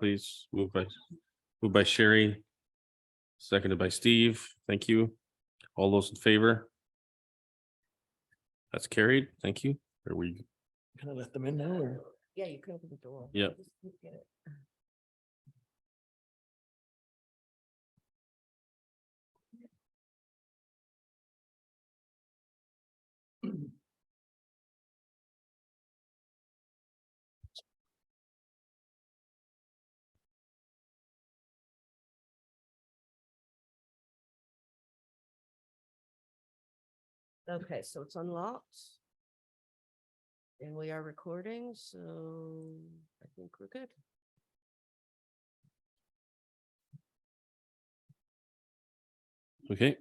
please? Moved by Sherry, seconded by Steve. Thank you. All those in favor? That's carried. Thank you. Are we? Can I let them in now or? Yeah, you can open the door. Yeah. Just get it. Okay, so it's unlocked. And we are recording, so I think we're good. Okay.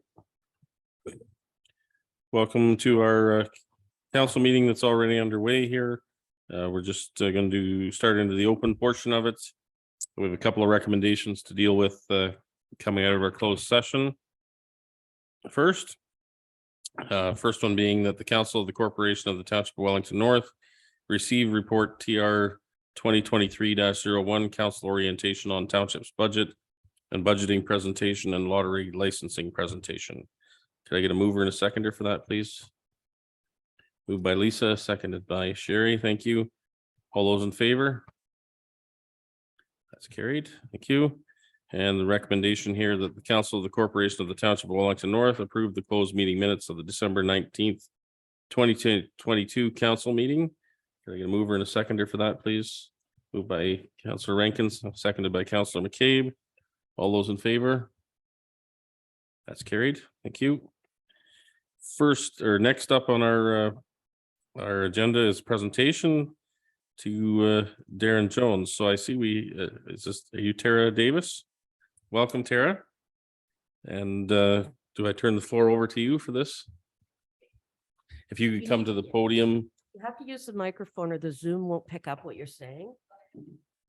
Welcome to our council meeting that's already underway here. We're just going to start into the open portion of it. We have a couple of recommendations to deal with coming out of our closed session. First one being that the Council of the Corporation of the Township of Wellington North receive report TR 2023-01 council orientation on township's budget and budgeting presentation and lottery licensing presentation. Could I get a mover and a seconder for that, please? Moved by Lisa, seconded by Sherry. Thank you. All those in favor? That's carried. Thank you. And the recommendation here that the Council of the Corporation of the Township of Wellington North approve the closed meeting minutes of the December 19th, 2022 council meeting. Can I get a mover and a seconder for that, please? Moved by Councillor Rankins, seconded by Councillor McCabe. All those in favor? That's carried. Thank you. First or next up on our agenda is presentation to Darren Jones. So I see are you Tara Davis? Welcome, Tara. And do I turn the floor over to you for this? If you could come to the podium. You have to use the microphone or the Zoom won't pick up what you're saying.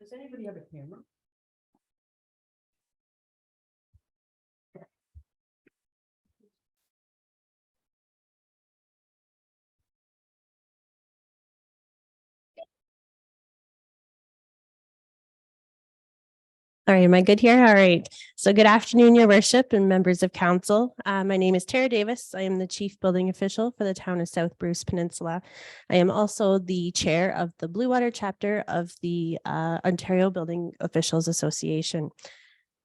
Does anybody have a camera? All right, am I good here? All right. So good afternoon, Your Worship and members of council. My name is Tara Davis. I am the Chief Building Official for the town of South Bruce Peninsula. I am also the chair of the Blue Water chapter of the Ontario Building Officials Association.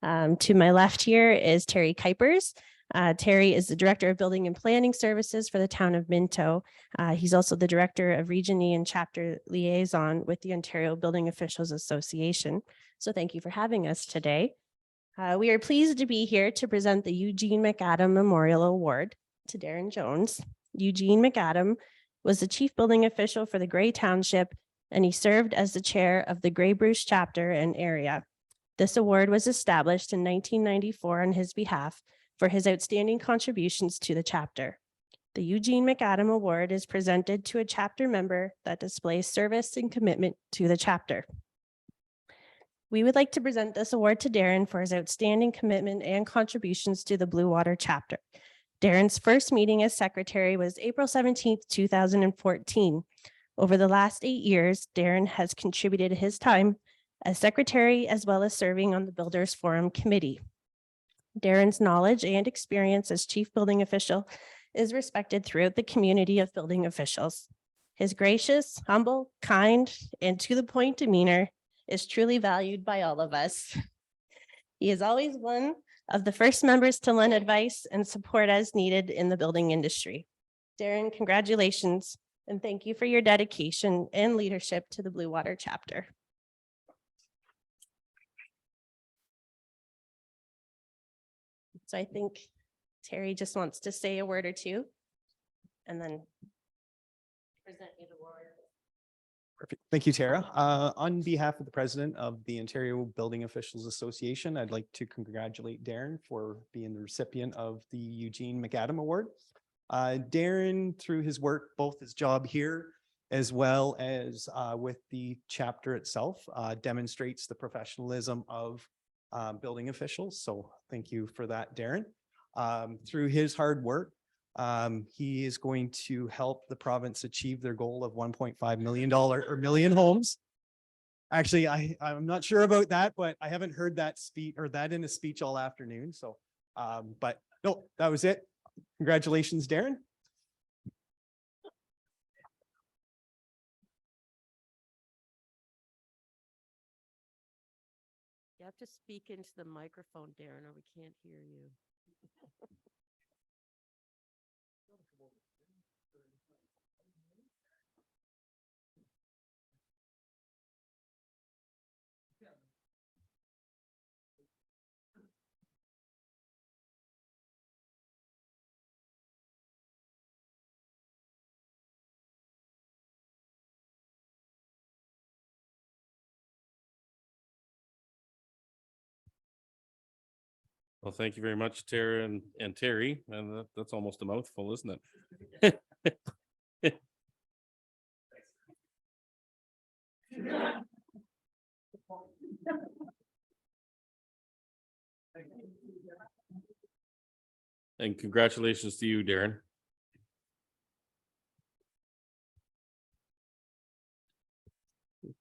To my left here is Terry Kuipers. Terry is the Director of Building and Planning Services for the town of Minto. He's also the Director of Region E and Chapter Liaison with the Ontario Building Officials Association. So thank you for having us today. We are pleased to be here to present the Eugene McAdam Memorial Award to Darren Jones. Eugene McAdam was the Chief Building Official for the Grey Township, and he served as the chair of the Grey Bruce chapter and area. This award was established in 1994 on his behalf for his outstanding contributions to the chapter. The Eugene McAdam Award is presented to a chapter member that displays service and commitment to the chapter. We would like to present this award to Darren for his outstanding commitment and contributions to the Blue Water chapter. Darren's first meeting as secretary was April 17th, 2014. Over the last 8 years, Darren has contributed his time as secretary as well as serving on the Builders Forum Committee. Darren's knowledge and experience as chief building official is respected throughout the community of building officials. His gracious, humble, kind, and to the point demeanor is truly valued by all of us. He is always one of the first members to lend advice and support as needed in the building industry. Darren, congratulations, and thank you for your dedication and leadership to the Blue Water chapter. So I think Terry just wants to say a word or two and then present you the award. Perfect. Thank you, Tara. On behalf of the president of the Ontario Building Officials Association, I'd like to congratulate Darren for being the recipient of the Eugene McAdam Award. Darren, through his work, both his job here as well as with the chapter itself, demonstrates the professionalism of building officials. So thank you for that, Darren. Through his hard work, he is going to help the province achieve their goal of $1.5 million or million homes Actually, I'm not sure about that, but I haven't heard that speech or that in a speech all afternoon. So, but no, that was it. Congratulations, Darren. You have to speak into the microphone, Darren, or we can't hear you. Well, thank you very much, Tara and Terry. And that's almost a mouthful, isn't it? And congratulations to you, Darren.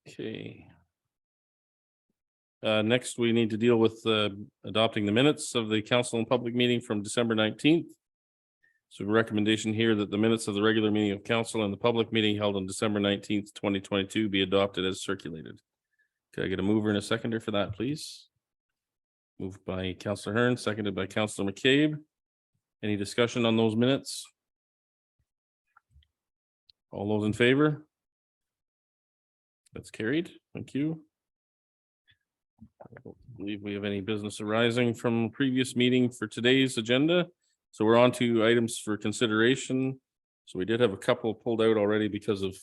Okay. Next, we need to deal with adopting the minutes of the council and public meeting from December 19th. So recommendation here that the minutes of the regular meeting of council and the public meeting held on December 19th, 2022 be adopted as circulated. Can I get a mover and a seconder for that, please? Moved by Councillor Hearn, seconded by Councillor McCabe. Any discussion on those minutes? All those in favor? That's carried. Thank you. I don't believe we have any business arising from previous meeting for today's agenda. So we're on to items for consideration. So we did have a couple pulled out already because of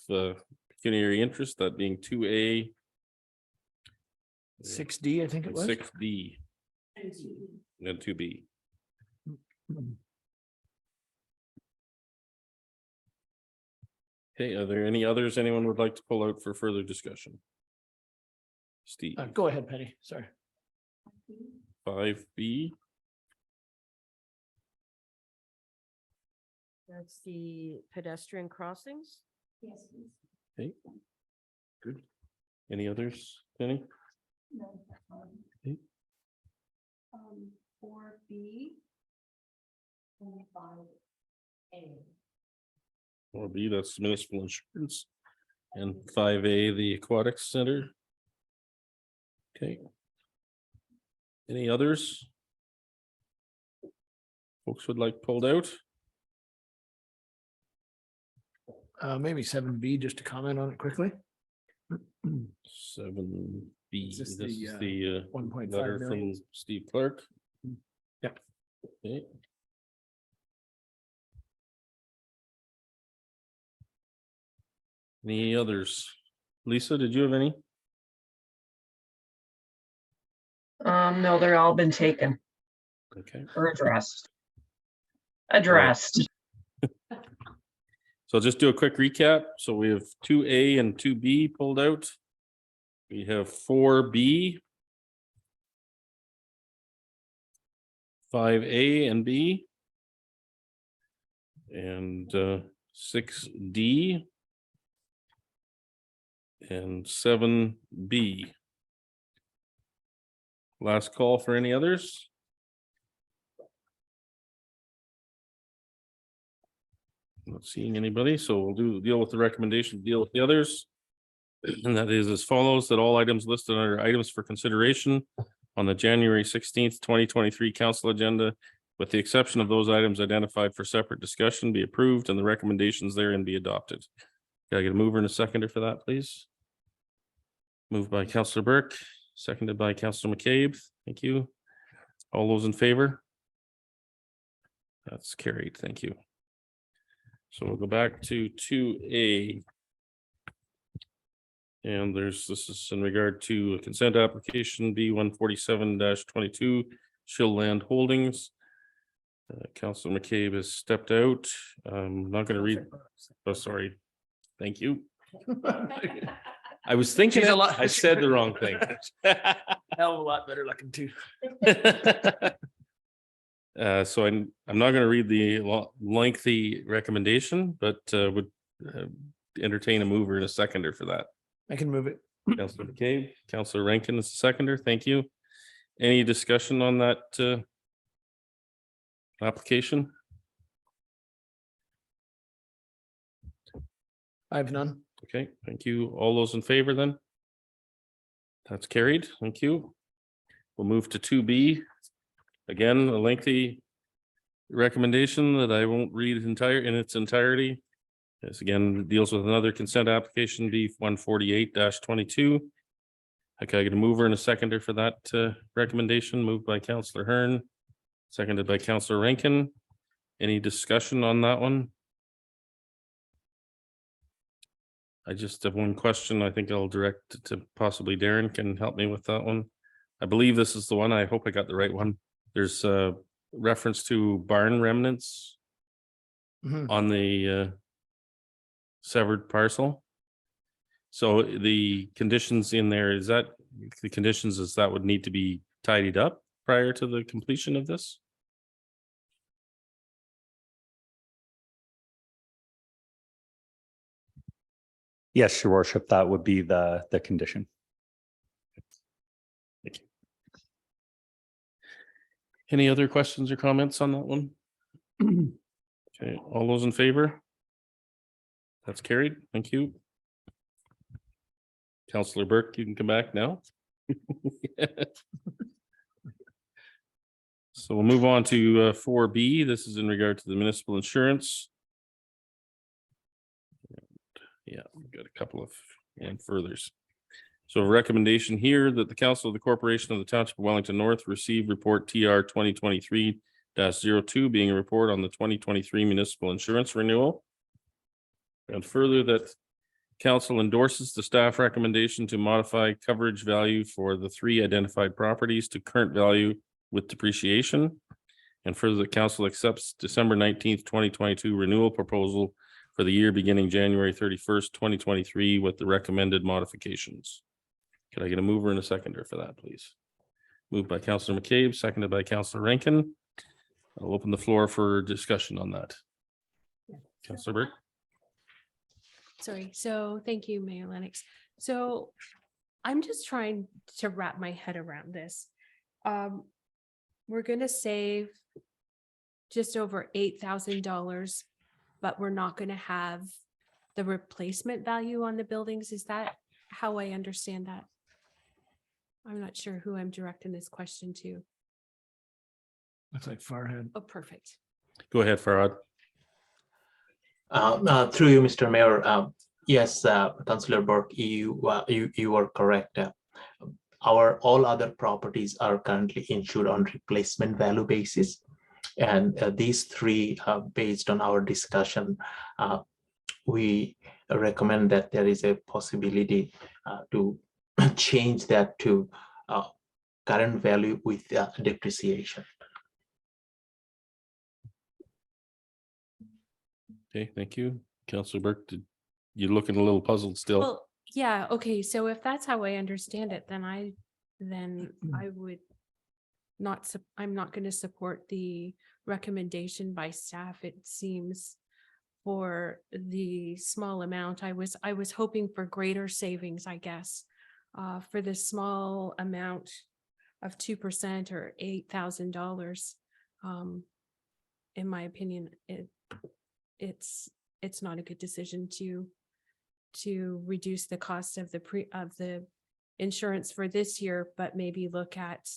pecuniary interest, that being 2A. 6D, I think it was. 6D. And 2B. Okay, are there any others anyone would like to pull out for further discussion? Steve, Go ahead, Penny. Sorry. 5B. That's the pedestrian crossings. Yes, please. Okay. Good. Any others, Penny? No, that's fine. Okay. 4B. And 5A. 4B, that's municipal insurance. And 5A, the aquatics center. Okay. Any others? Folks would like pulled out? Maybe 7B, just to comment on it quickly. 7B, Is this this is the, the 1.5 letter from million. Steve Clark. Yeah. Okay. Any others? Lisa, did you have any? No, they're all been taken Okay. or addressed. Addressed. So I'll just do a quick recap. So we have 2A and 2B pulled out. We have 4B. 5A and B. And 6D. And 7B. Last call for any others? Not seeing anybody, so we'll deal with the recommendation, deal with the others. And that is as follows, that all items listed under items for consideration on the January 16th, 2023 council agenda, with the exception of those items identified for separate discussion, be approved and the recommendations therein be adopted. Can I get a mover and a seconder for that, please? Moved by Councillor Burke, seconded by Councillor McCabe. Thank you. All those in favor? That's carried. Thank you. So we'll go back to 2A. And this is in regard to a consent application B 147-22 Shill Land Holdings. Councillor McCabe has stepped out. I'm not going to read. Oh, sorry. Thank you. I was thinking, She's a lot- I said the wrong thing. Hell of a lot better looking too. So I'm not going to read the lengthy recommendation, but would entertain a mover and a seconder for that. I can move it. Counselor McCabe, Counselor Rankin is the seconder. Thank you. Any discussion on that application? I have none. Okay, thank you. All those in favor then? That's carried. Thank you. We'll move to 2B. Again, a lengthy recommendation that I won't read in its entirety. This again deals with another consent application, B 148-22. Okay, I get a mover and a seconder for that recommendation, moved by Counselor Hearn, seconded by Counselor Rankin. Any discussion on that one? I just have one question. I think I'll direct it to possibly Darren can help me with that one. I believe this is the one. I hope I got the right one. There's a reference to barn remnants Mhm. on the severed parcel. So the conditions in there, is that the conditions is that would need to be tidied up prior to the completion of this? Yes, your worship, that would be the condition. Thank you. Any other questions or comments on that one? Okay, all those in favor? That's carried. Thank you. Counselor Burke, you can come back now. So we'll move on to 4B. This is in regard to the municipal insurance. Yeah, we've got a couple of and furthers. So a recommendation here that the Council of the Corporation of the Township of Wellington North receive report TR 2023-02, being a report on the 2023 municipal insurance renewal. And further that council endorses the staff recommendation to modify coverage value for the 3 identified properties to current value with depreciation. And further that council accepts December 19th, 2022 renewal proposal for the year beginning January 31st, 2023 with the recommended modifications. Could I get a mover and a seconder for that, please? Moved by Councillor McCabe, seconded by Councillor Rankin. I'll open the floor for discussion on that. Councillor Burke. Sorry. So thank you, Mayor Lennox. So I'm just trying to wrap my head around this. We're going to save just over $8,000, but we're not going to have the replacement value on the buildings. Is that how I understand that? I'm not sure who I'm directing this question to. Looks like Farhad. Oh, perfect. Go ahead, Farhad. Through you, Mr. Mayor. Yes, Councillor Burke, you are correct. Our all other properties are currently insured on replacement value basis. And these 3, based on our discussion, we recommend that there is a possibility to change that to current value with depreciation. Okay, thank you. Councillor Burke, you're looking a little puzzled still. Well, yeah. Okay. So if that's how I understand it, then I would not, I'm not going to support the recommendation by staff. It seems for the small amount, I was hoping for greater savings, I guess, for this small amount of 2% or $8,000. In my opinion, it's not a good decision to reduce the cost of the insurance for this year, but maybe look at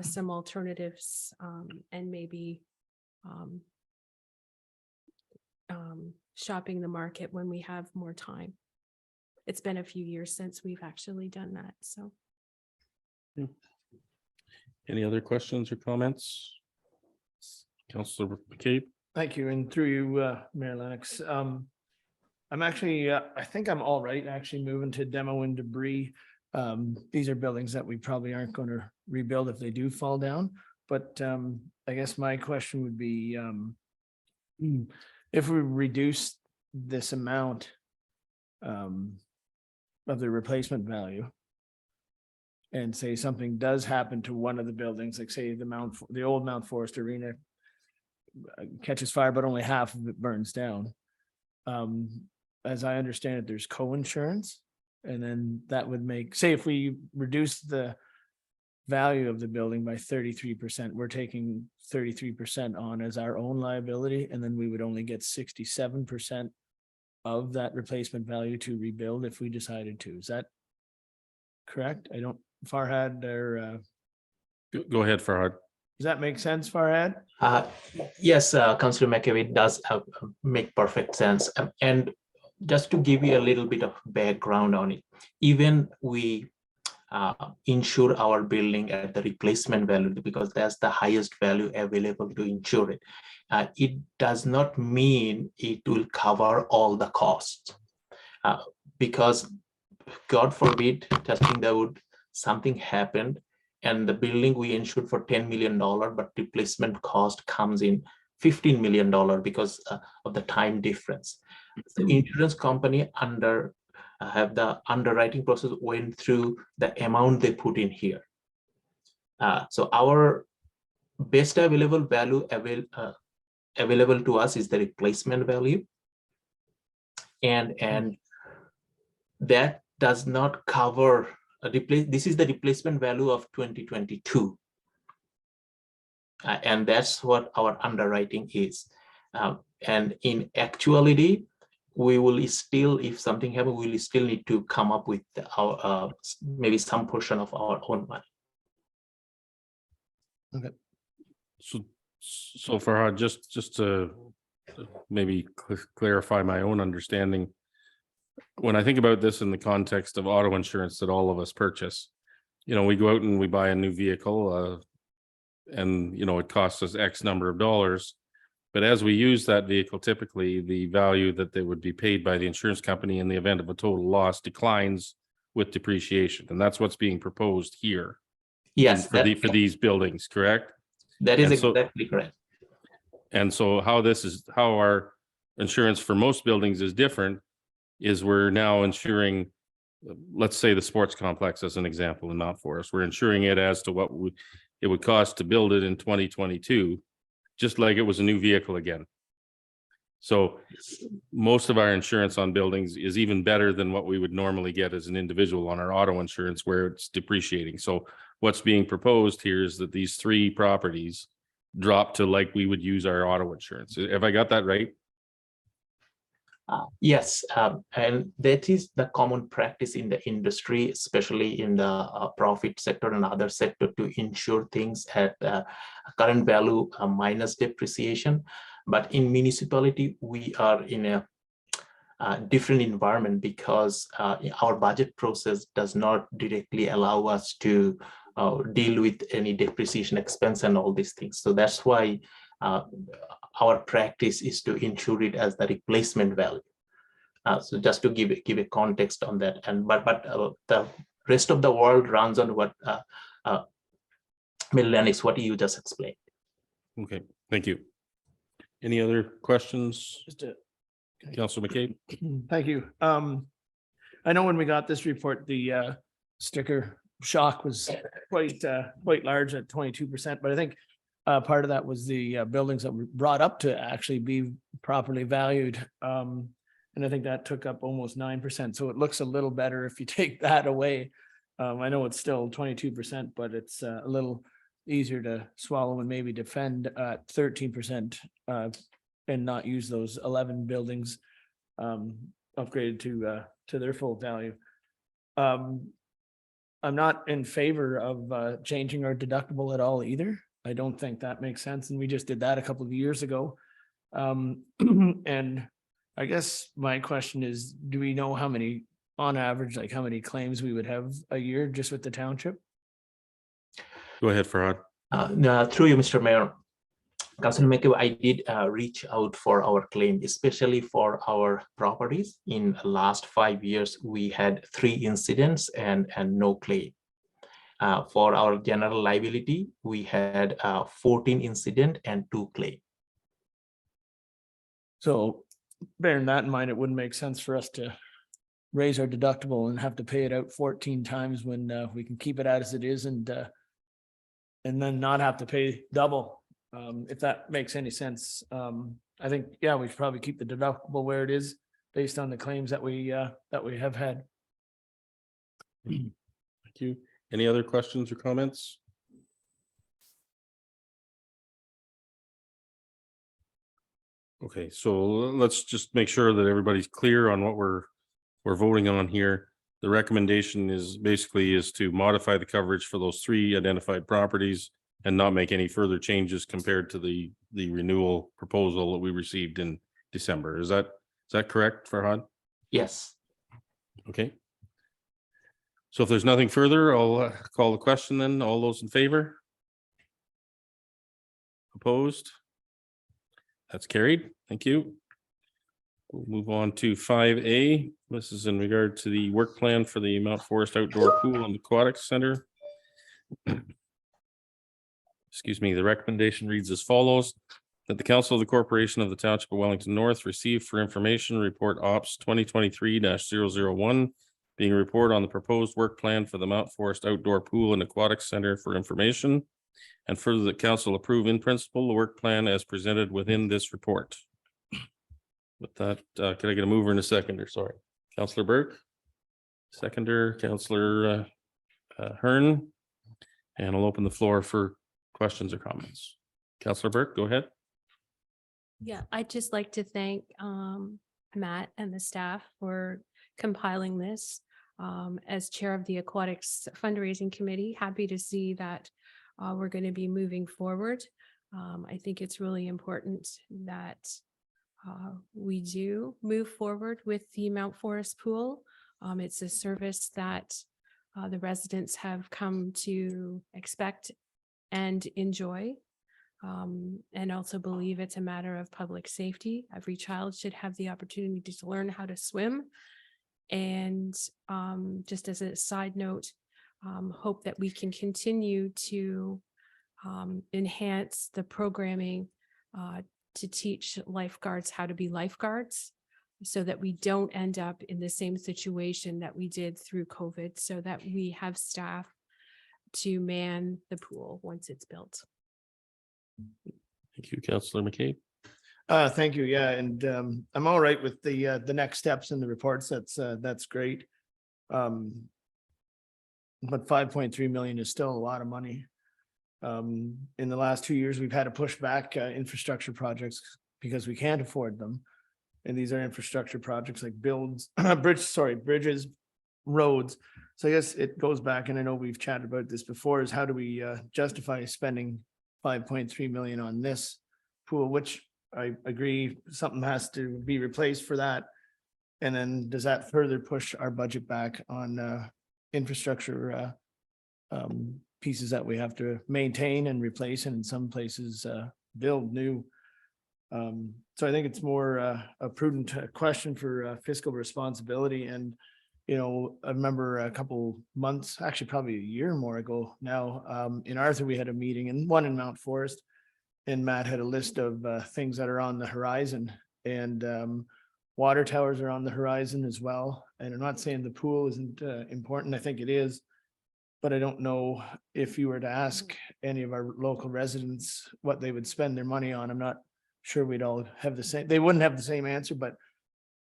some alternatives and maybe shopping the market when we have more time. It's been a few years since we've actually done that, so. Any other questions or comments? Councillor McCabe. Thank you. And through you, Mayor Lennox. I'm actually, I think I'm all right, actually moving to demo and debris. These are buildings that we probably aren't going to rebuild if they do fall down. But I guess my question would be, if we reduce this amount of the replacement value, and say something does happen to one of the buildings, like say the old Mount Forest Arena catches fire, but only half of it burns down. As I understand it, there's co-insurance And then that would make, say if we reduce the value of the building by 33%, we're taking 33% on as our own liability, and then we would only get 67% of that replacement value to rebuild if we decided to. Is that correct? I don't, Farhad, or Go ahead, Farhad. does that make sense, Farhad? Yes, Councillor McAvey does make perfect sense. And just to give you a little bit of background on it, even we insure our building at the replacement value because that's the highest value available to insure it. It does not mean it will cover all the costs because God forbid, testing the wood, something happened and the building we insured for $10 million, but replacement cost comes in $15 million because of the time difference. The insurance company have the underwriting process went through the amount they put in here. So our best available value available to us is the replacement value. And that does not cover this is the replacement value of 2022. And that's what our underwriting is. And in actuality, we will still, if something happens, we will still need to come up with our maybe some portion of our own money. Okay. So Farhad, just to maybe clarify my own understanding, when I think about this in the context of auto insurance that all of us purchase, you know, we go out and we buy a new vehicle and, you know, it costs us X number of dollars. But as we use that vehicle, typically the value that they would be paid by the insurance company in the event of a total loss declines with depreciation. And that's what's being proposed here. Yes, for these buildings, correct? That is And exactly correct. And so how our insurance for most buildings is different is we're now insuring, let's say the sports complex as an example in Mount Forest, we're insuring it as to what it would cost to build it in 2022, just like it was a new vehicle again. So most of our insurance on buildings is even better than what we would normally get as an individual on our auto insurance where it's depreciating. So what's being proposed here is that these three properties drop to like we would use our auto insurance. Have I got that right? Yes, and that is the common practice in the industry, especially in the profit sector and other sector, to insure things at current value minus depreciation. But in municipality, we are in a different environment because our budget process does not directly allow us to deal with any depreciation expense and all these things. So that's why our practice is to insure it as the replacement value. So just to give a context on that, and but the rest of the world runs on what Lennox, what you just explained. Okay, thank you. Any other questions, Just a Councilor McCabe? Thank you. I know when we got this report, the sticker shock was quite large at 22%, but I think part of that was the buildings that were brought up to actually be properly valued. And I think that took up almost 9%. So it looks a little better if you take that away. I know it's still 22%, but it's a little easier to swallow and maybe defend at 13% and not use those 11 buildings upgraded to their full value. I'm not in favor of changing our deductible at all either. I don't think that makes sense. And we just did that a couple of years ago. And I guess my question is, do we know how many, on average, like how many claims we would have a year just with the township? Go ahead, Farhad. No, through you, Mr. Mayor. Councilor McAvey, I did reach out for our claim, especially for our properties. In the last 5 years, we had 3 incidents and no claim. For our general liability, we had 14 incident and 2 claim. So bearing that in mind, it wouldn't make sense for us to raise our deductible and have to pay it out 14 times when we can keep it as it is and then not have to pay double, if that makes any sense. I think, yeah, we should probably keep the deductible where it is based on the claims that we have had. Thank you. Any other questions or comments? Okay, so let's just make sure that everybody's clear on what we're voting on here. The recommendation is basically to modify the coverage for those 3 identified properties and not make any further changes compared to the renewal proposal that we received in December. Is that correct, Farhad? Yes. Okay. So if there's nothing further, I'll call the question then. All those in favor? Opposed? That's carried. Thank you. We'll move on to 5A. This is in regard to the work plan for the Mount Forest Outdoor Pool and Aquatic Center. Excuse me, the recommendation reads as follows: that the Council of the Corporation of the Township of Wellington North receive for information report Ops 2023-001, being a report on the proposed work plan for the Mount Forest Outdoor Pool and Aquatic Center for information, and further that council approve in principle the work plan as presented within this report. With that, can I get a mover and a seconder? Sorry, Councillor Burke. Seconder, Councillor Hearn. And I'll open the floor for questions or comments. Councillor Burke, go ahead. Yeah, I'd just like to thank Matt and the staff for compiling this. As chair of the Aquatics Fundraising Committee, happy to see that we're going to be moving forward. I think it's really important that we do move forward with the Mount Forest Pool. It's a service that the residents have come to expect and enjoy, and also believe it's a matter of public safety. Every child should have the opportunity to learn how to swim. And just as a side note, hope that we can continue to enhance the programming to teach lifeguards how to be lifeguards, so that we don't end up in the same situation that we did through COVID, so that we have staff to man the pool once it's built. Thank you, Councillor McCabe. Thank you. Yeah, and I'm all right with the next steps in the reports. That's great. But 5.3 million is still a lot of money. In the last 2 years, we've had to push back infrastructure projects because we can't afford them. And these are infrastructure projects like bridges, roads. So I guess it goes back, and I know we've chatted about this before, is how do we justify spending 5.3 million on this pool, which I agree something has to be replaced for that. And then does that further push our budget back on infrastructure pieces that we have to maintain and replace, and in some places build new? So I think it's more a prudent question for fiscal responsibility. And, you know, I remember a couple months, actually probably a year more ago now, in Arthur, we had a meeting, and one in Mount Forest, and Matt had a list of things that are on the horizon, and water towers are on the horizon as well. And I'm not saying the pool isn't important. I think it is. But I don't know if you were to ask any of our local residents what they would spend their money on. I'm not sure we'd all have the same, they wouldn't have the same answer, but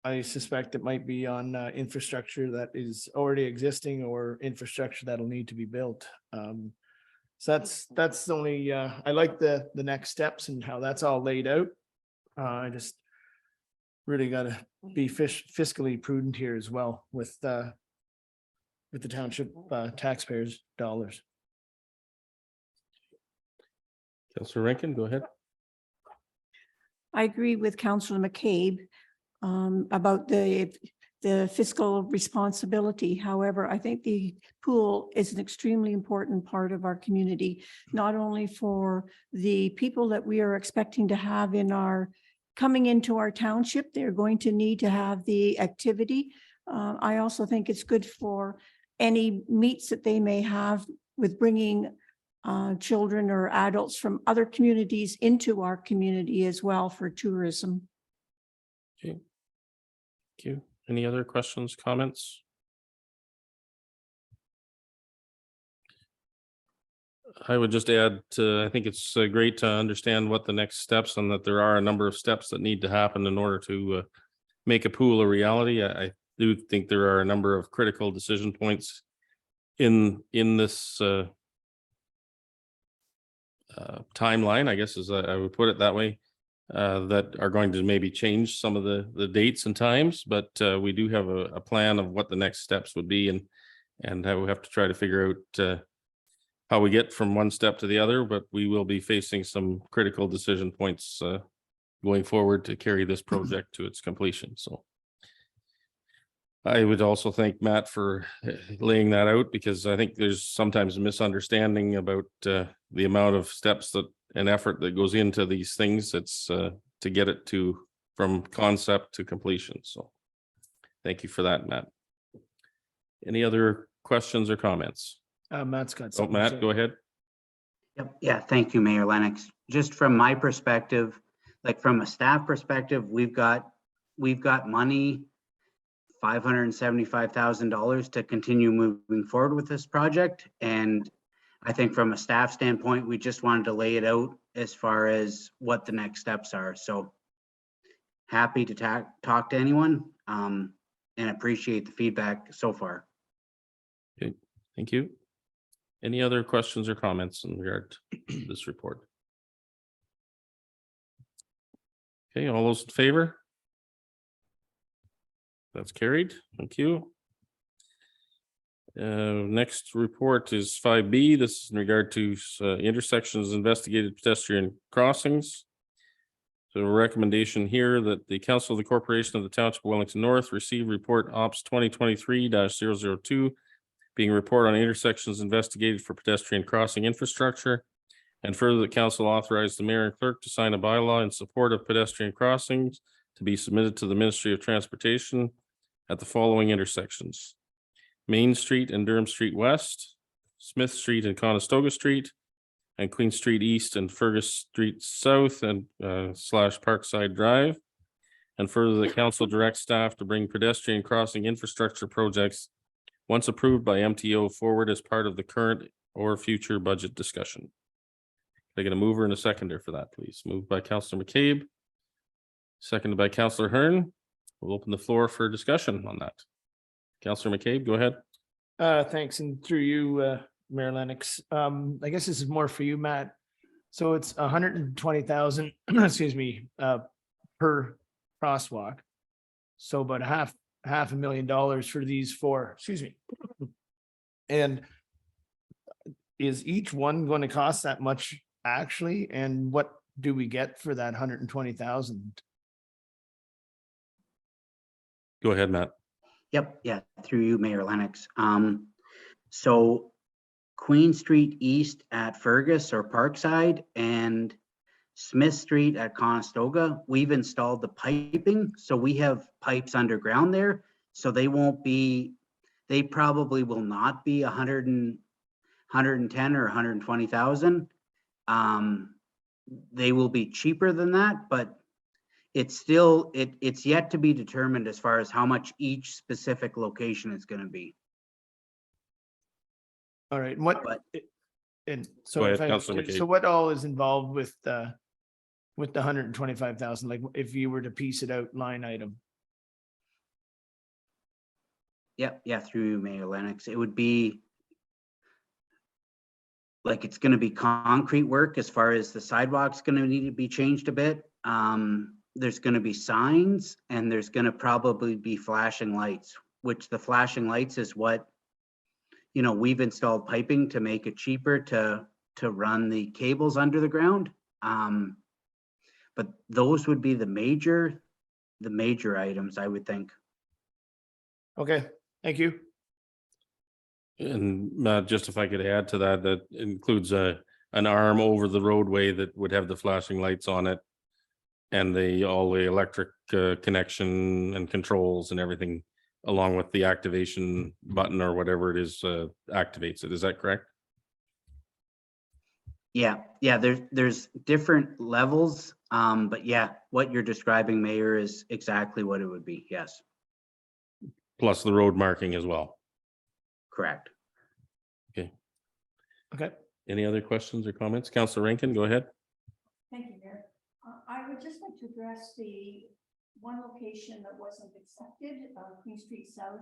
I suspect it might be on infrastructure that is already existing or infrastructure that'll need to be built. So that's the only, I like the next steps and how that's all laid out. I just really gotta be fiscally prudent here as well with the township taxpayers' dollars. Councillor Rankin, go ahead. I agree with Councillor McCabe about the fiscal responsibility. However, I think the pool is an extremely important part of our community, not only for the people that we are expecting to have coming into our township. They're going to need to have the activity. I also think it's good for any meets that they may have with bringing children or adults from other communities into our community as well for tourism. Okay. Thank you. Any other questions, comments? I would just add to, I think it's great to understand what the next steps, and that there are a number of steps that need to happen in order to make a pool a reality. I do think there are a number of critical decision points in this timeline, I guess, as I would put it that way, that are going to maybe change some of the dates and times, but we do have a plan of what the next steps would be, and how we have to try to figure out how we get from one step to the other, but we will be facing some critical decision points going forward to carry this project to its completion. So I would also thank Matt for laying that out, because I think there's sometimes a misunderstanding about the amount of steps that and effort that goes into these things. It's to get it from concept to completion. So thank you for that, Matt. Any other questions or comments? Matt's got Oh, something. Matt, go ahead. Yep. Yeah, thank you, Mayor Lennox. Just from my perspective, like from a staff perspective, we've got money, $575,000 to continue moving forward with this project. And I think from a staff standpoint, we just wanted to lay it out as far as what the next steps are. So happy to talk to anyone and appreciate the feedback so far. Okay, thank you. Any other questions or comments in regard to this report? Okay, all those in favor? That's carried. Thank you. Next report is 5B. This is in regard to intersections, investigated pedestrian crossings. So a recommendation here that the Council of the Corporation of the Township of Wellington North receive report Ops 2023-002, being a report on intersections investigated for pedestrian crossing infrastructure. And further, the council authorized the mayor and clerk to sign a bylaw in support of pedestrian crossings to be submitted to the Ministry of Transportation at the following intersections: Main Street and Durham Street West, Smith Street and Conestoga Street, and Queen Street East and Fergus Street South and / Parkside Drive. And further, the council directs staff to bring pedestrian crossing infrastructure projects, once approved by MTO, forward as part of the current or future budget discussion. Can I get a mover and a seconder for that, please? Moved by Councillor McCabe, seconded by Councillor Hearn. We'll open the floor for discussion on that. Councillor McCabe, go ahead. Thanks, and through you, Mayor Lennox. I guess this is more for you, Matt. So it's 120,000, excuse me, per crosswalk. So about half $500,000 for these four, excuse me. And is each one going to cost that much actually? And what do we get for that 120,000? Go ahead, Matt. Yep. Yeah. Through you, Mayor Lennox. So Queen Street East at Fergus or Parkside and Smith Street at Conestoga, we've installed the piping. So we have pipes underground there. So they probably will not be 110 or 120,000. They will be cheaper than that, but it's still, it's yet to be determined as far as how much each specific location is going to be. All right, and so Go if ahead, Councillor McCabe. so what all is involved with the 125,000? Like if you were to piece it out line item? Yep. Yeah. Through you, Mayor Lennox. It would be like, it's going to be concrete work as far as the sidewalk's going to need to be changed a bit. There's going to be signs and there's going to probably be flashing lights, which the flashing lights is what, we've installed piping to make it cheaper to run the cables under the ground. But those would be the major items, I would think. Okay, thank you. And just if I could add to that, that includes an arm over the roadway that would have the flashing lights on it, and all the electric connection and controls and everything, along with the activation button or whatever it is activates it. Is that correct? Yeah. There's different levels, but yeah, what you're describing, Mayor, is exactly what it would be. Yes. Plus the road marking as well. Correct. Okay. Any other questions or comments? Councillor Rankin, go ahead. Thank you, Mayor. I would just like to address the one location that wasn't accepted, Queen Street South,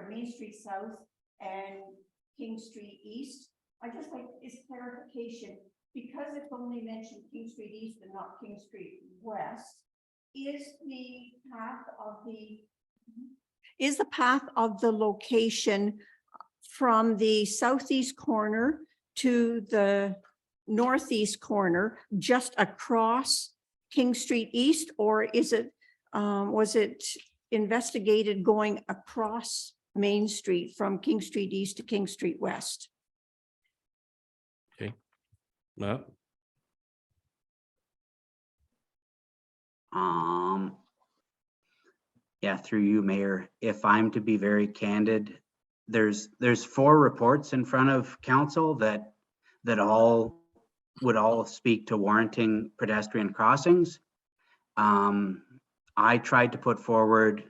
Main Street South and King Street East. I just like is clarification, because it's only mentioned King Street East and not King Street West, is the path of the location from the southeast corner to the northeast corner just across King Street East, or is it, was it investigated going across Main Street from King Street East to King Street West? Okay. Matt? Yeah, through you, Mayor, if I'm to be very candid, there's 4 reports in front of council that would all speak to warranting pedestrian crossings. I tried to put forward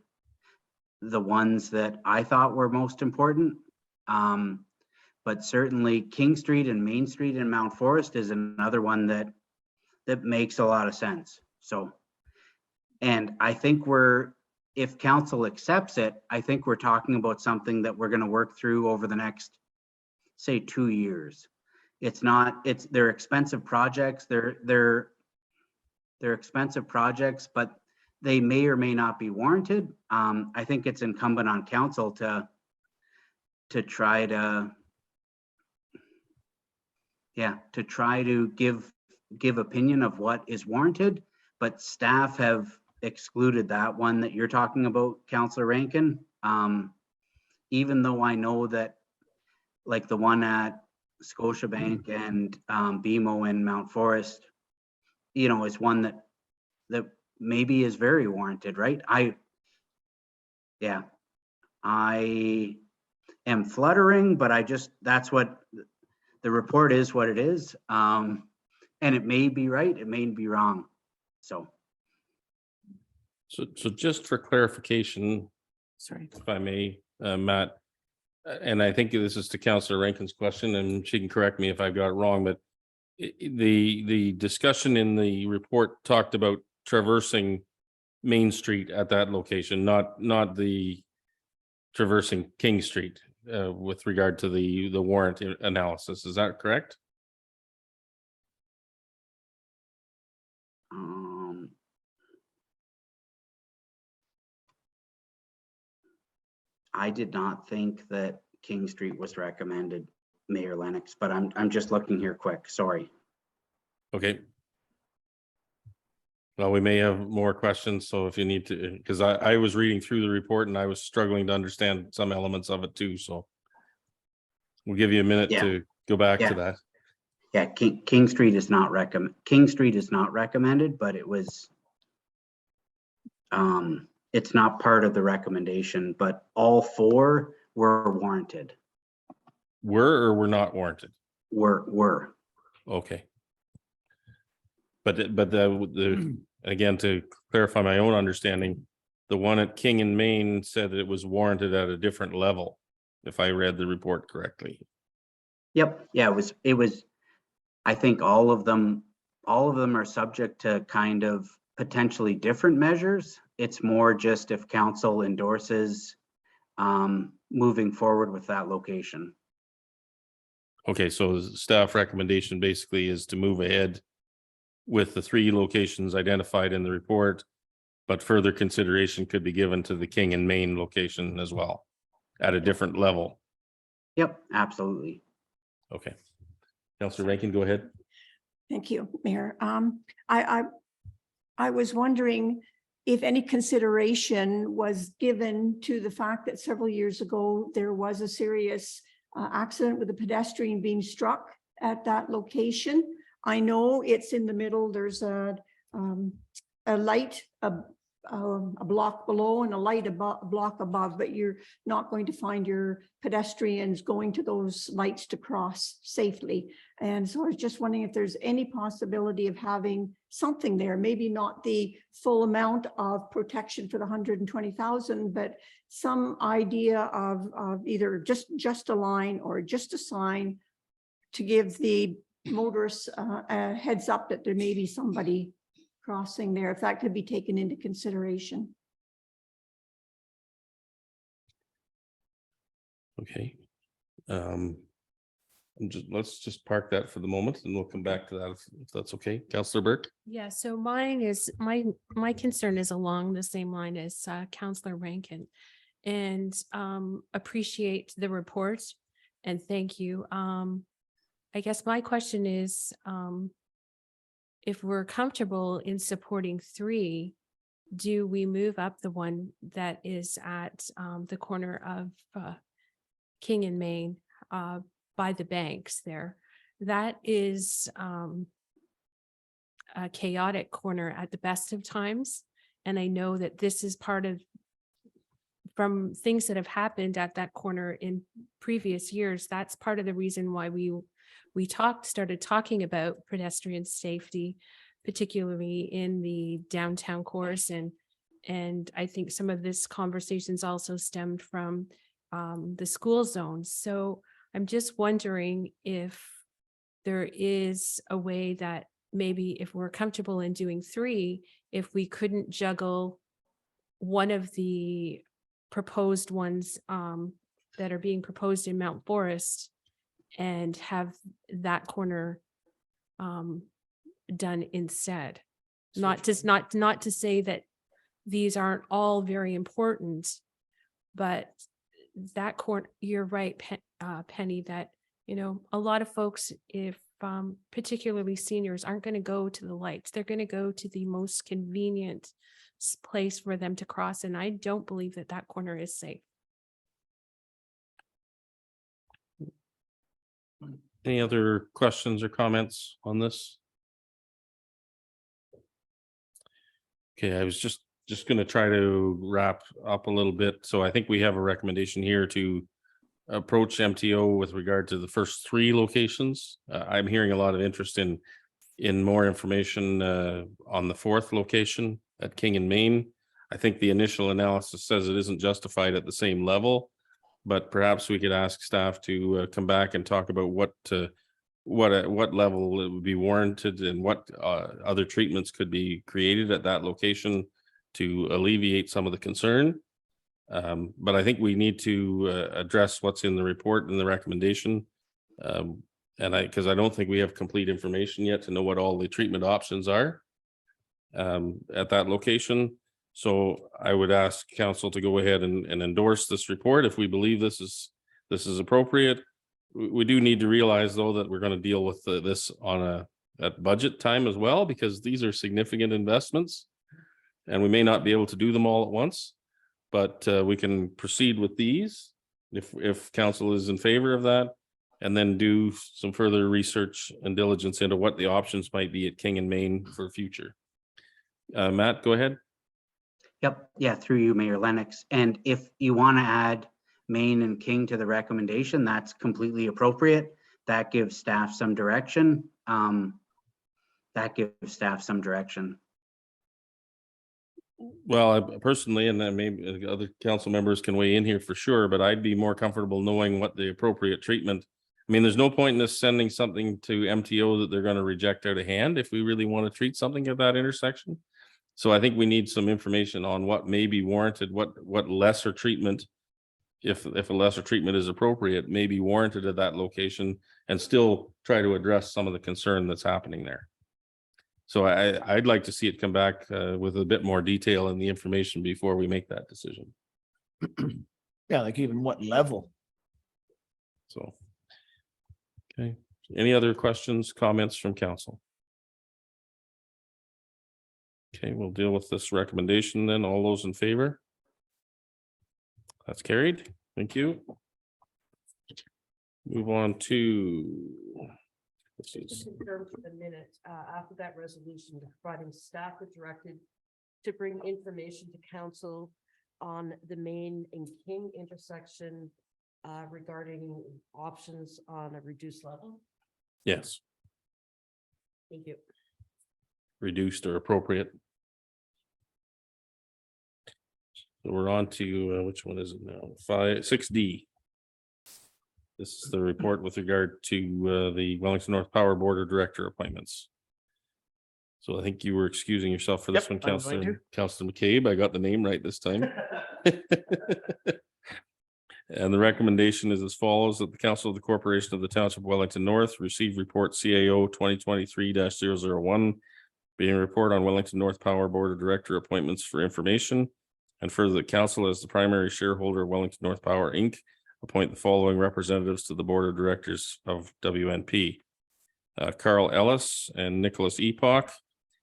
the ones that I thought were most important. But certainly King Street and Main Street in Mount Forest is another one that makes a lot of sense. So, and I think if council accepts it, I think we're talking about something that we're going to work through over the next, say, 2 years. They're expensive projects. They're expensive projects, but they may or may not be warranted. I think it's incumbent on council to try to give opinion of what is warranted, but staff have excluded that one that you're talking about, Councillor Rankin. Even though I know that, like the one at Scotiabank and BMO in Mount Forest, is one that maybe is very warranted, right? I am fluttering, but that's what the report is, what it is. And it may be right, it may be wrong. So just for clarification, Sorry. if I may, Matt, and I think this is to Councillor Rankin's question, and she can correct me if I've got it wrong, but the discussion in the report talked about traversing Main Street at that location, not the traversing King Street with regard to the warrant analysis. Is that correct? I did not think that King Street was recommended, Mayor Lennox, but I'm just looking here quick. Sorry. Okay. Well, we may have more questions, so if you need to, because I was reading through the report and I was struggling to understand some elements of it too, so we'll give you a minute to go back to that. Yeah, King Street is not recommended, but it was it's not part of the recommendation, but all 4 were warranted. Were or were not warranted? Were. Okay. But the again, to clarify my own understanding, the one at King and Main said that it was warranted at a different level, if I read the report correctly. Yep. Yeah, it was, I think all of them are subject to kind of potentially different measures. It's more just if council endorses moving forward with that location. Okay, so the staff recommendation basically is to move ahead with the 3 locations identified in the report, but further consideration could be given to the King and Main location as well at a different level. Yep, absolutely. Okay. Councillor Rankin, go ahead. Thank you, Mayor. I was wondering if any consideration was given to the fact that several years ago, there was a serious accident with a pedestrian being struck at that location. I know it's in the middle. There's a light, a block below and a light block above, but you're not going to find your pedestrians going to those lights to cross safely. And so I was just wondering if there's any possibility of having something there, maybe not the full amount of protection for the 120,000, but some idea of either just a line or just a sign to give the motorists a heads up that there may be somebody crossing there, if that could be taken into consideration. Okay. Let's just park that for the moment and we'll come back to that if that's okay. Councillor Burke? Yeah, so mine is, my concern is along the same line as Councillor Rankin. And appreciate the report and thank you. I guess my question is, if we're comfortable in supporting 3, do we move up the one that is at the corner of King and Main by the banks there? That is a chaotic corner at the best of times. And I know that this is part of, from things that have happened at that corner in previous years, that's part of the reason why we started talking about pedestrian safety, particularly in the downtown course. And I think some of this conversations also stemmed from the school zones. So I'm just wondering if there is a way that maybe if we're comfortable in doing 3, if we couldn't juggle one of the proposed ones that are being proposed in Mount Forest and have that corner done instead. Not to say that these aren't all very important, but that corner, you're right, Penny, that, you know, a lot of folks, if particularly seniors, aren't going to go to the lights. They're going to go to the most convenient place for them to cross. And I don't believe that that corner is safe. Any other questions or comments on this? Okay, I was just going to try to wrap up a little bit. So I think we have a recommendation here to approach MTO with regard to the first 3 locations. I'm hearing a lot of interest in more information on the 4th location at King and Main. I think the initial analysis says it isn't justified at the same level, but perhaps we could ask staff to come back and talk about what level it would be warranted and what other treatments could be created at that location to alleviate some of the concern. But I think we need to address what's in the report and the recommendation. Because I don't think we have complete information yet to know what all the treatment options are at that location. So I would ask council to go ahead and endorse this report if we believe this is appropriate. We do need to realize, though, that we're going to deal with this on at budget time as well, because these are significant investments and we may not be able to do them all at once, but we can proceed with these if council is in favor of that, and then do some further research and diligence into what the options might be at King and Main for future. Matt, go ahead. Yep, yeah, through you, Mayor Lennox. And if you want to add Main and King to the recommendation, that's completely appropriate. That gives staff some direction. Well, I personally, and then maybe other council members can weigh in here for sure, but I'd be more comfortable knowing what the appropriate treatment. I mean, there's no point in us sending something to MTO that they're going to reject out of hand if we really want to treat something at that intersection. So I think we need some information on what may be warranted, what lesser treatment, if a lesser treatment is appropriate, may be warranted at that location, and still try to address some of the concern that's happening there. So I'd like to see it come back with a bit more detail in the information before we make that decision. Yeah, like even what level? So, okay. Any other questions, comments from council? Okay, we'll deal with this recommendation then. All those in favor? That's carried. Thank you. Move on to. Just to confirm for the minute, after that resolution, providing staff is directed to bring information to council on the Main and King intersection regarding options on a reduced level. Yes. Thank you. Reduced or appropriate. So we're on to which one is it now? 6D. This is the report with regard to the Wellington North Power Board of Director appointments. So I think you were excusing yourself for this one, Councillor McCabe. I got the name right this time. And the recommendation is as follows: that the Council of the Corporation of the Township Wellington North receive report CAO 2023-001, being a report on Wellington North Power Board of Director appointments for information. And further, the council, as the primary shareholder of Wellington North Power, Inc., appoint the following representatives to the Board of Directors of WNP. Carl Ellis and Nicholas Epoch.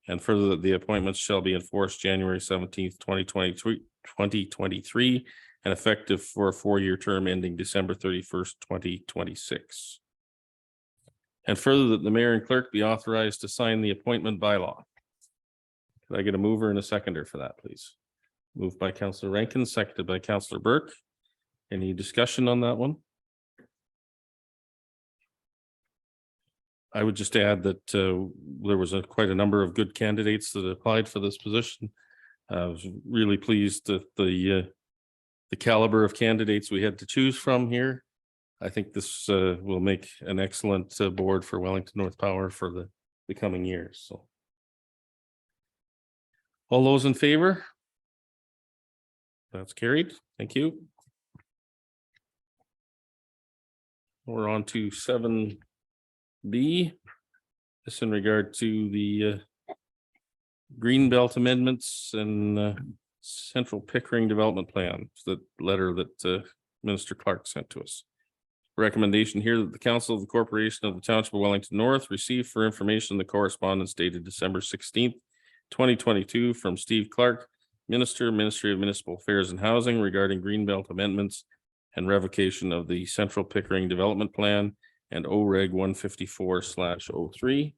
And further, that the appointments shall be enforced January 17th, 2023, and effective for a 4-year term ending December 31st, 2026. And further, that the mayor and clerk be authorized to sign the appointment bylaw. Could I get a mover and a seconder for that, please? Moved by Councillor Rankin, seconded by Councillor Burke. Any discussion on that one? I would just add that there was quite a number of good candidates that applied for this position. I was really pleased that the caliber of candidates we had to choose from here. I think this will make an excellent board for Wellington North Power for the coming years. So, all those in favor? That's carried. Thank you. We're on to 7B. This in regard to the Greenbelt amendments and Central Pickering Development Plan, the letter that Minister Clark sent to us. Recommendation here that the Council of the Corporation of the Township of Wellington North receive for information the correspondence dated December 16th, 2022 from Steve Clark, Minister, Ministry of Municipal Affairs and Housing, regarding Greenbelt amendments and revocation of the Central Pickering Development Plan and OREG 154/03.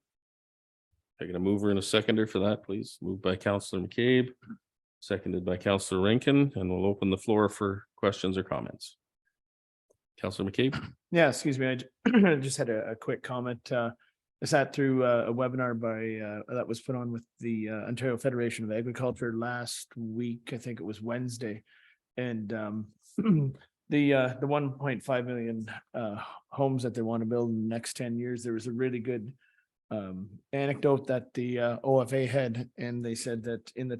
I get a mover and a seconder for that, please. Moved by Councillor McCabe, seconded by Councillor Rankin, and we'll open the floor for questions or comments. Councillor McCabe. Yeah, excuse me. I just had a quick comment. I sat through a webinar that was put on with the Ontario Federation of Agriculture last week. I think it was Wednesday. And the 1.5 million homes that they want to build in the next 10 years, there was a really good anecdote that the OFA had, and they said that in the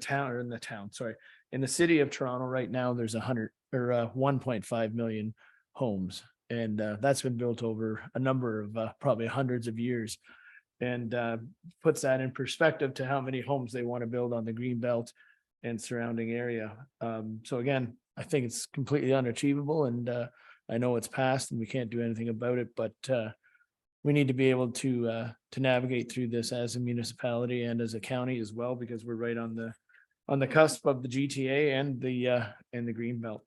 city of Toronto right now, there's 1.5 million homes, and that's been built over a number of probably hundreds of years, and puts that in perspective to how many homes they want to build on the Greenbelt and surrounding area. So again, I think it's completely unachievable, and I know it's passed and we can't do anything about it, but we need to be able to navigate through this as a municipality and as a county as well, because we're right on the cusp of the GTA and the Greenbelt.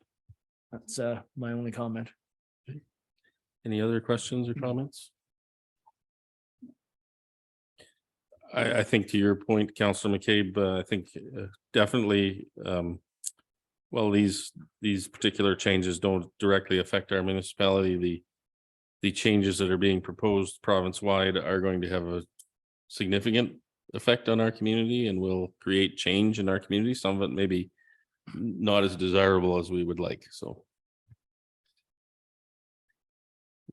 That's my only comment. Any other questions or comments? I think to your point, Councillor McCabe, I think definitely, well, these particular changes don't directly affect our municipality. The changes that are being proposed province-wide are going to have a significant effect on our community and will create change in our community. Some of it may be not as desirable as we would like. So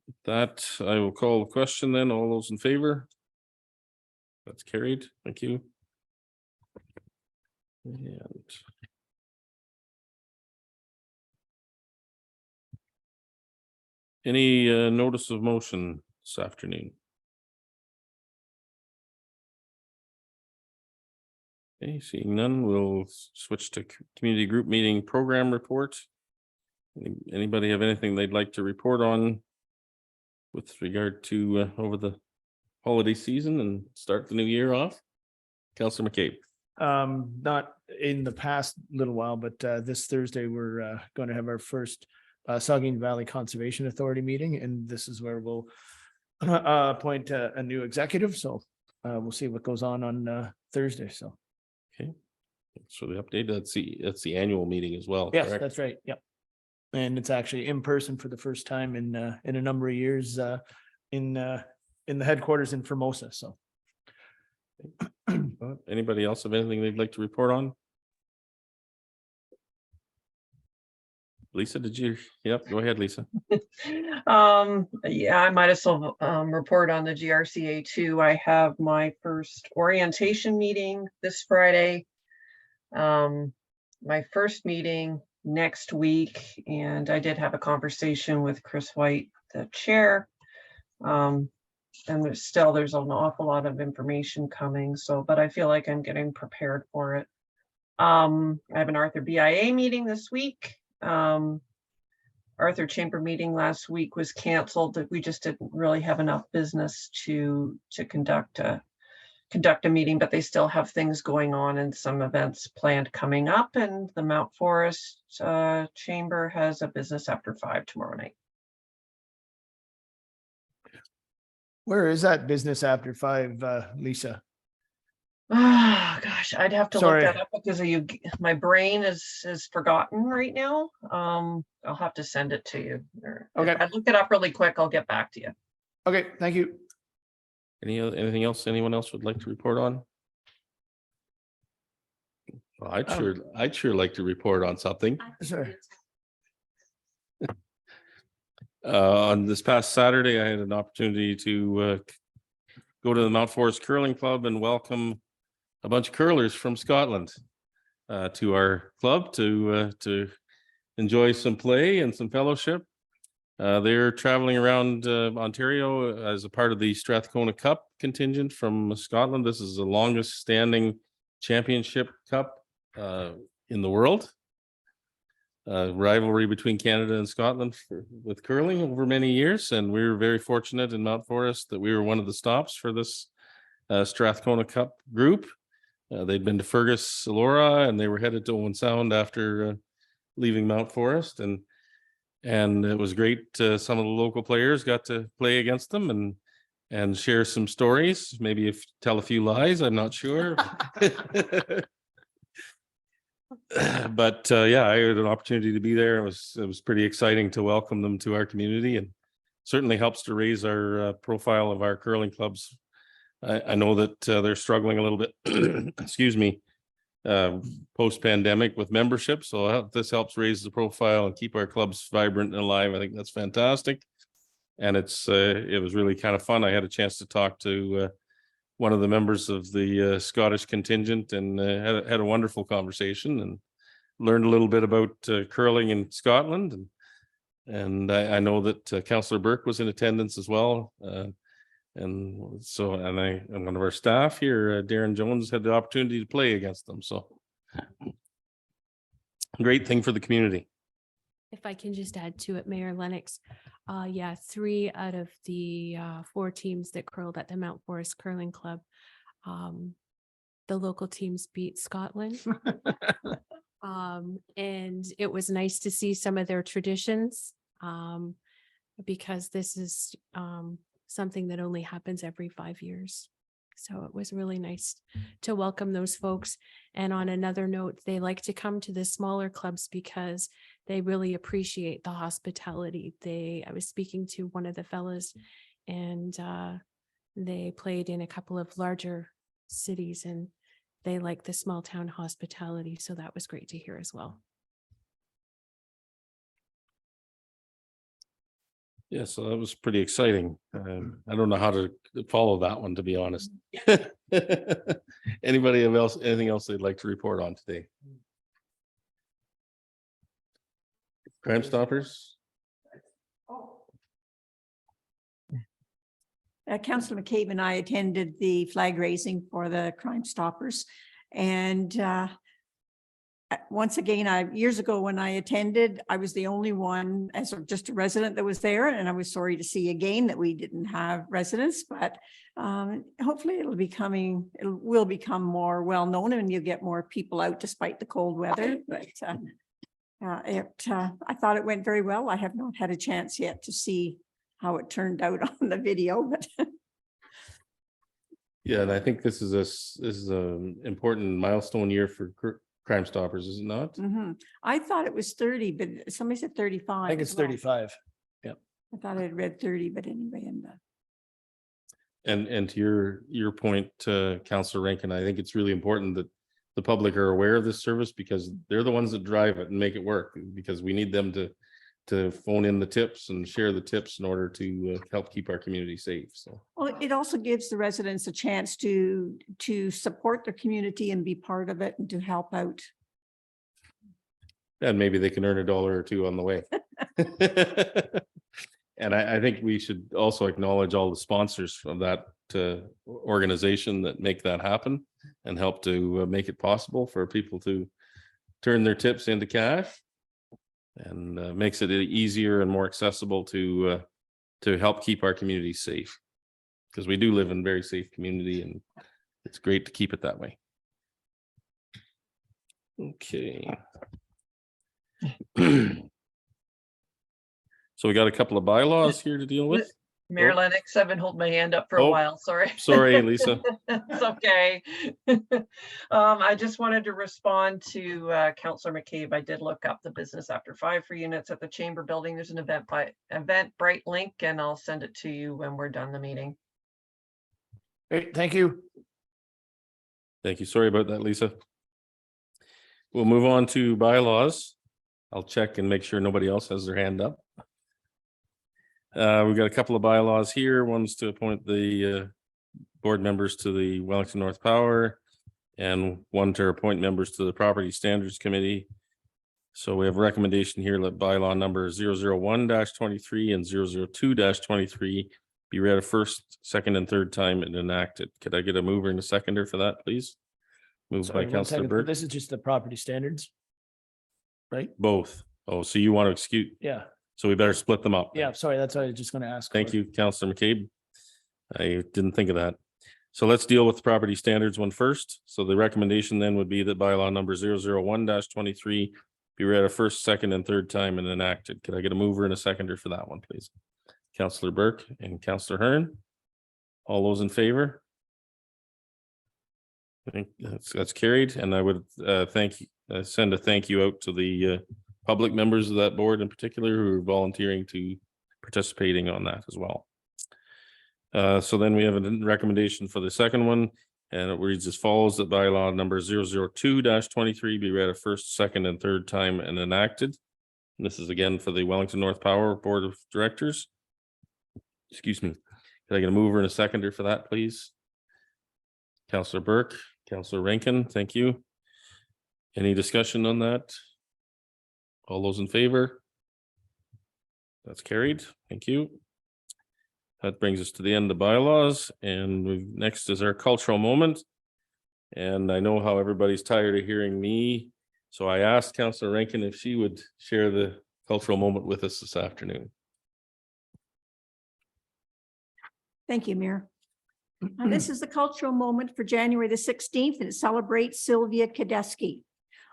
with that, I will call the question then. All those in favor? That's carried. Thank you. And any notice of motion this afternoon? Okay, seeing none, we'll switch to community group meeting program report. Anybody have anything they'd like to report on with regard to over the holiday season and start the new year off? Councillor McCabe. Not in the past little while, but this Thursday, we're going to have our first Saugeen Valley Conservation Authority meeting, and this is where we'll appoint a new executive. So we'll see what goes on Thursday. So, okay, so the update, that's the annual meeting as well. Yes, correct? that's right. Yep, and it's actually in person for the first time in a number of years in the headquarters in Formosa. So, anybody else have anything they'd like to report on? Lisa, did you? Yep, go ahead, Lisa. Yeah, I might as well report on the GRCA too. I have my first orientation meeting this Friday. My first meeting next week. And I did have a conversation with Chris White, the chair. And there's an awful lot of information coming. So, but I feel like I'm getting prepared for it. I have an Arthur BIA meeting this week. Arthur Chamber meeting last week was canceled. We just didn't really have enough business to conduct a meeting, but they still have things going on and some events planned coming up. And the Mount Forest Chamber has a business after 5 tomorrow night. Where is that business after 5, Lisa? Oh gosh, I'd have to Sorry. look that up because you, my brain is forgotten right now. I'll have to send it to you. Or if Okay. I look it up really quick, I'll get back to you. Okay, thank you. Anything else anyone else would like to report on? Well, I'd sure like to report on something. Sorry. On this past Saturday, I had an opportunity to go to the Mount Forest Curling Club and welcome a bunch of curlers from Scotland to our club to enjoy some play and some fellowship. They're traveling around Ontario as a part of the Strathcona Cup contingent from Scotland. This is the longest standing championship cup in the world. Rivalry between Canada and Scotland with curling over many years. And we were very fortunate in Mount Forest that we were one of the stops for this Strathcona Cup group. They'd been to Fergus, Elora, and they were headed to Owen Sound after leaving Mount Forest. And it was great. Some of the local players got to play against them and share some stories, maybe tell a few lies, I'm not sure. But yeah, I had an opportunity to be there. It was pretty exciting to welcome them to our community, and certainly helps to raise our profile of our curling clubs. I know that they're struggling a little bit, excuse me, post-pandemic with membership. So this helps raise the profile and keep our clubs vibrant and alive. I think that's fantastic. And it was really kind of fun. I had a chance to talk to one of the members of the Scottish contingent and had a wonderful conversation and learned a little bit about curling in Scotland. And I know that Councillor Burke was in attendance as well. And one of our staff here, Darren Jones, had the opportunity to play against them. So great thing for the community. If I can just add to it, Mayor Lennox, yeah, 3 out of the 4 teams that curled at the Mount Forest Curling Club, the local teams beat Scotland. And it was nice to see some of their traditions, because this is something that only happens every 5 years. So it was really nice to welcome those folks. And on another note, they like to come to the smaller clubs because they really appreciate the hospitality. I was speaking to one of the fellas, and they played in a couple of larger cities, and they like the small town hospitality. So that was great to hear as well. Yeah, so that was pretty exciting. I don't know how to follow that one, to be honest. Anybody else, anything else they'd like to report on today? Crime Stoppers? Councillor McCabe and I attended the flag raising for the Crime Stoppers. And once again, years ago when I attended, I was the only one as just a resident that was there. And I was sorry to see again that we didn't have residents, but hopefully it will become more well-known and you'll get more people out despite the cold weather. But I thought it went very well. I have not had a chance yet to see how it turned out on the video, but yeah, and I think this is an important milestone year for Crime Stoppers, is it not? mm-hmm. I thought it was 30, but somebody said 35. I think it's 35. Yeah. I thought I had read 30, but anyway, And to your point, Councillor Rankin, I think it's really important that the public are aware of this service because they're the ones that drive it and make it work, because we need them to phone in the tips and share the tips in order to help keep our community safe. So, well, it also gives the residents a chance to support their community and be part of it and to help out. And maybe they can earn $1 or $2 on the way. And I think we should also acknowledge all the sponsors of that organization that make that happen and help to make it possible for people to turn their tips into cash, and makes it easier and more accessible to help keep our community safe, because we do live in a very safe community, and it's great to keep it that way. Okay. So we got a couple of bylaws here to deal with. Mayor Oh. Lennox, I've been holding my hand up for a Oh, while, sorry. sorry, Lisa. It's okay. I just wanted to respond to Councillor McCabe. I did look up the business after 5 for units at the Chamber Building. There's an Eventbrite link, and I'll send it to you when we're done the meeting. Great, thank you. Thank you. Sorry about that, Lisa. We'll move on to bylaws. I'll check and make sure nobody else has their hand up. We've got a couple of bylaws here. One's to appoint the board members to the Wellington North Power, and one to appoint members to the Property Standards Committee. So we have a recommendation here that bylaw number 001-23 and 002-23 be read a first, second, and third time and enacted. Could I get a mover and a seconder for that, please? Moved by Sorry, one Councillor second. Burke. This is just the property standards. Right? Both. Oh, so you want to excuse, Yeah, so we better split them up. yeah, sorry, that's what I was just gonna ask. Thank for. you, Councillor McCabe. I didn't think of that. So let's deal with the property standards one first. So the recommendation then would be that bylaw number 001-23 be read a first, second, and third time and enacted. Could I get a mover and a seconder for that one, please? Councillor Burke and Councillor Hearn. All those in favor? I think that's carried, and I would send a thank you out to the public members of that board in particular who are volunteering to participating on that as well. So then we have a recommendation for the second one, and it reads as follows: that bylaw number 002-23 be read a first, second, and third time and enacted. And this is again for the Wellington North Power Board of Directors. Excuse me. Can I get a mover and a seconder for that, please? Councillor Burke, Councillor Rankin, thank you. Any discussion on that? All those in favor? That's carried. Thank you. That brings us to the end of bylaws, and next is our cultural moment. And I know how everybody's tired of hearing me, so I asked Councillor Rankin if she would share the cultural moment with us this afternoon. Thank you, Mayor. This is the cultural moment for January the 16th, and it celebrates Sylvia Kadeski.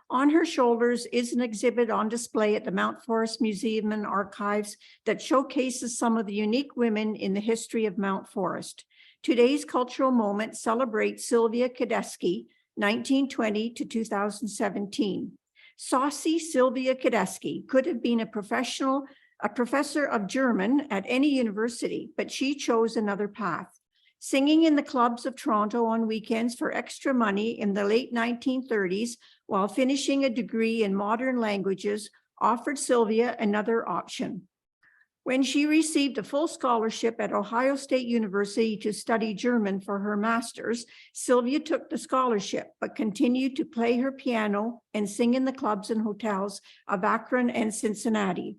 On her shoulders is an exhibit on display at the Mount Forest Museum and Archives that showcases some of the unique women in the history of Mount Forest. Today's cultural moment celebrates Sylvia Kadeski, 1920 to 2017. Saucy Sylvia Kadeski could have been a professor of German at any university, but she chose another path. Singing in the clubs of Toronto on weekends for extra money in the late 1930s while finishing a degree in modern languages offered Sylvia another option. When she received a full scholarship at Ohio State University to study German for her master's, Sylvia took the scholarship but continued to play her piano and sing in the clubs and hotels of Akron and Cincinnati.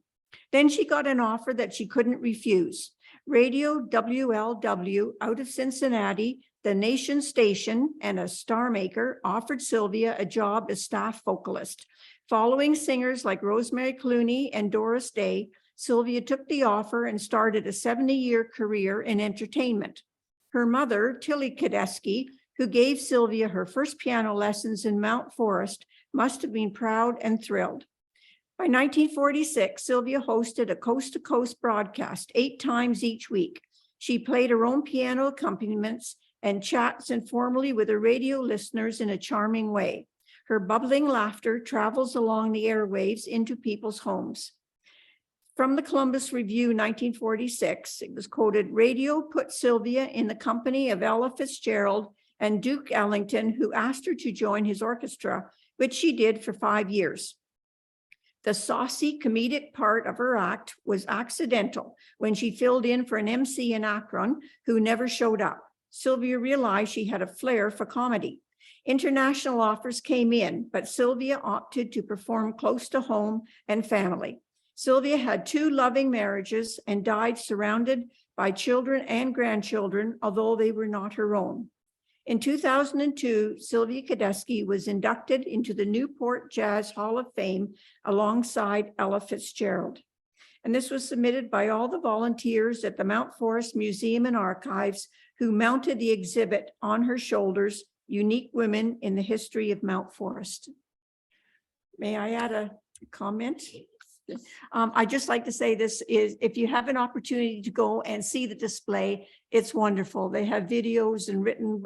Then she got an offer that she couldn't refuse. Radio WLW out of Cincinnati, the nation station, and a star maker offered Sylvia a job as staff vocalist. Following singers like Rosemary Clooney and Doris Day, Sylvia took the offer and started a 70-year career in entertainment. Her mother, Tilly Kadeski, who gave Sylvia her first piano lessons in Mount Forest, must have been proud and thrilled. By 1946, Sylvia hosted a coast-to-coast broadcast 8 times each week. She played her own piano accompaniments and chats informally with her radio listeners in a charming way. Her bubbling laughter travels along the airwaves into people's homes. From the Columbus Review, 1946, it was quoted, "Radio put Sylvia in the company of Ella Fitzgerald and Duke Ellington, who asked her to join his orchestra, which she did for 5 years. The saucy comedic part of her act was accidental when she filled in for an MC in Akron who never showed up. Sylvia realized she had a flair for comedy. International offers came in, but Sylvia opted to perform close to home and family. Sylvia had 2 loving marriages and died surrounded by children and grandchildren, although they were not her own. In 2002, Sylvia Kadeski was inducted into the Newport Jazz Hall of Fame alongside Ella Fitzgerald. And this was submitted by all the volunteers at the Mount Forest Museum and Archives who mounted the exhibit on her shoulders, Unique Women in the History of Mount Forest. May I add a comment? I'd just like to say this is, if you have an opportunity to go and see the display, it's wonderful. They have videos and written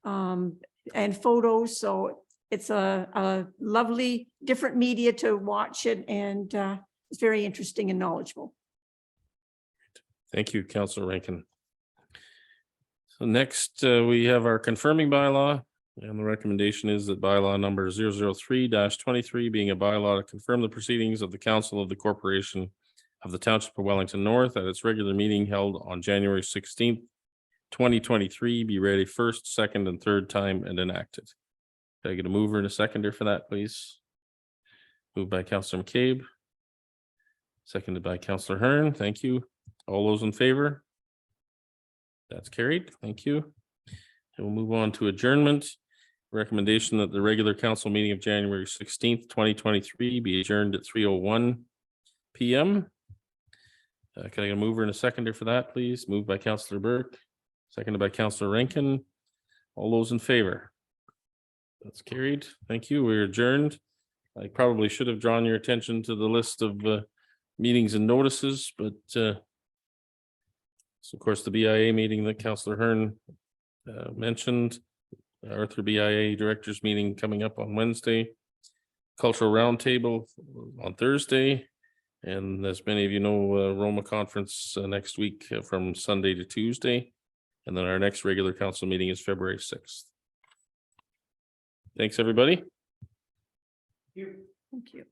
and photos. So it's a lovely different media to watch it, and it's very interesting and knowledgeable. Thank you, Councillor Rankin. So next, we have our confirming bylaw, and the recommendation is that bylaw number 003-23 being a bylaw to confirm the proceedings of the Council of the Corporation of the Township of Wellington North at its regular meeting held on January 16th, 2023, be read a first, second, and third time and enacted. Can I get a mover and a seconder for that, please? Moved by Councillor McCabe. Seconded by Councillor Hearn. Thank you. All those in favor? That's carried. Thank you. And we'll move on to adjournment. Recommendation that the regular council meeting of January 16th, 2023 be adjourned at 3:01 p.m. Can I get a mover and a seconder for that, please? Moved by Councillor Burke, seconded by Councillor Rankin. All those in favor? That's carried. Thank you. We're adjourned. I probably should have drawn your attention to the list of meetings and notices, but so of course the BIA meeting that Councillor Hearn mentioned, Arthur BIA directors meeting coming up on Wednesday, cultural roundtable on Thursday, and as many of you know, Roma conference next week from Sunday to Tuesday, and then our next regular council meeting is February 6th. Thanks, everybody. Thank you.